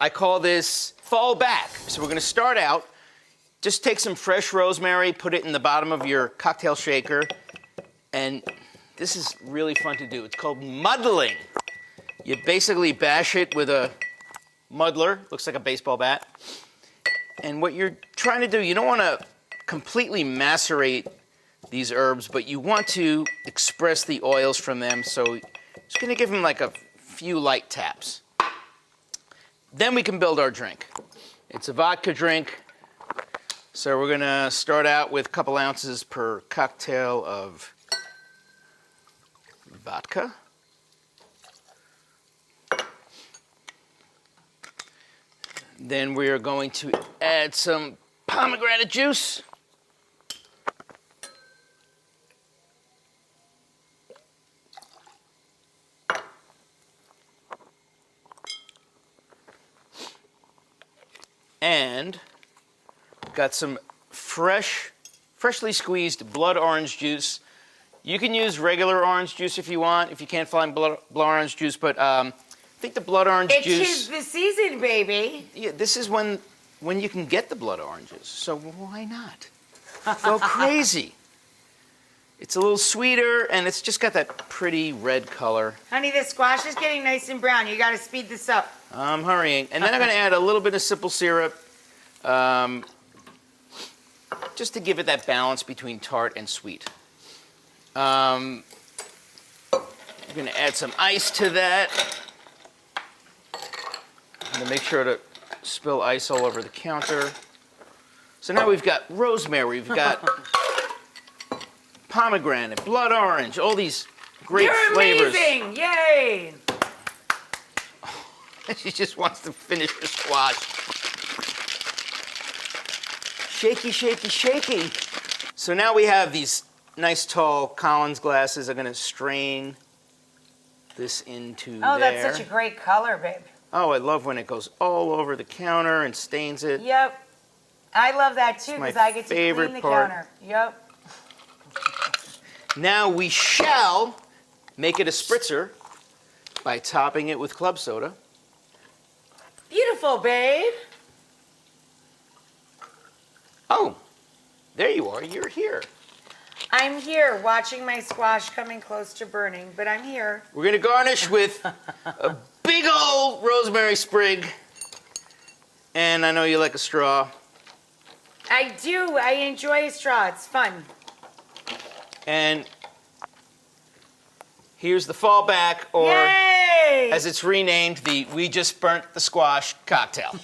I call this fall back. So we're gonna start out, just take some fresh rosemary, put it in the bottom of your cocktail shaker, and this is really fun to do. It's called muddling. You basically bash it with a muddler, looks like a baseball bat. And what you're trying to do, you don't want to completely macerate these herbs, but you want to express the oils from them. So just going to give them like a few light taps. Then we can build our drink. It's a vodka drink. So we're going to start out with a couple ounces per cocktail of vodka. Then we are going to add some pomegranate juice. And got some freshly squeezed blood orange juice. You can use regular orange juice if you want, if you can't find blood orange juice, but I think the blood orange juice... It's the season, baby. Yeah, this is when you can get the blood oranges, so why not? Go crazy. It's a little sweeter, and it's just got that pretty red color. Honey, the squash is getting nice and brown. You got to speed this up. I'm hurrying. And then I'm going to add a little bit of simple syrup, just to give it that balance between tart and sweet. I'm going to add some ice to that. I'm going to make sure to spill ice all over the counter. So now we've got rosemary, we've got pomegranate, blood orange, all these great flavors. You're amazing! Yay! She just wants to finish her squash. Shaky, shaky, shaky. So now we have these nice tall Collins glasses. I'm going to strain this into there. Oh, that's such a great color, babe. Oh, I love when it goes all over the counter and stains it. Yep. I love that too because I get to clean the counter. Yep. Now we shall make it a spritzer by topping it with club soda. Beautiful, babe. Oh, there you are. You're here. I'm here watching my squash coming close to burning, but I'm here. We're going to garnish with a big old rosemary sprig. And I know you like a straw. I do. I enjoy a straw. It's fun. And here's the fallback, or Yay! as it's renamed, the We Just Burnt the Squash cocktail.